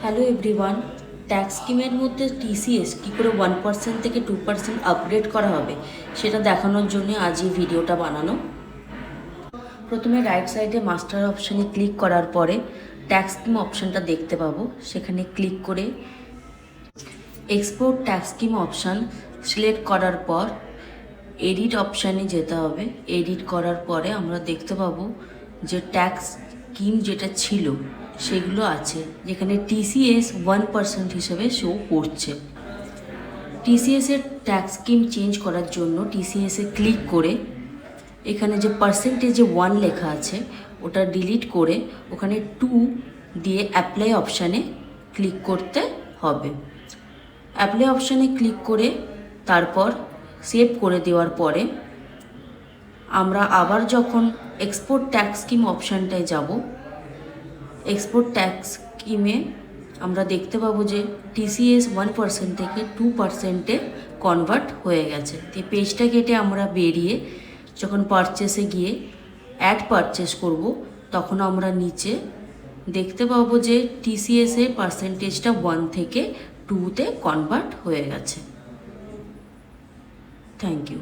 Hello everyone, tax স্কিমের মধ্যে TCS কী করে 1% থেকে 2% আপগ্রেড করা হবে সেটা দেখানোর জন্য আজ এই ভিডিওটা বানানো। প্রথমে রাইট সাইডে মাস্টার অপশানে ক্লিক করার পরে ট্যাক্স স্কিম অপশানটা দেখতে পাবো। সেখানে ক্লিক করে export tax scheme option select করার পর এডিট অপশানে যেতে হবে। এডিট করার পরে আমরা দেখতে পাবো যে ট্যাক্স স্কিম যেটা ছিল সেগুলো আছে, যেখানে টিসিএস 1% হিসেবে শো করছে। টিসিএসের ট্যাক্স স্কিম চেঞ্জ করার জন্য টিসিএসে ক্লিক করে এখানে যে পার্সেন্টেজে 1 লেখা আছে ওটা ডিলিট করে ওখানে 2 দিয়ে অ্যাপ্লাই অপশানে ক্লিক করতে হবে। অ্যাপ্লাই অপশানে ক্লিক করে তারপর সেভ করে দেওয়ার পরে আমরা আবার যখন এক্সপোর্ট ট্যাক্স স্কিম অপশানটায় যাব, এক্সপোর্ট ট্যাক্স স্কিমে আমরা দেখতে পাবো যে টিসিএস 1% থেকে 2%-এ কনভার্ট হয়ে গেছে। তো পেজটা কেটে আমরা বেরিয়ে যখন পারচেসে গিয়ে অ্যাড পারচেস করব, তখন আমরা নিচে দেখতে পাবো যে টিসিএসের পার্সেন্টেজটা 1 থেকে 2-তে কনভার্ট হয়ে গেছে। Thank you.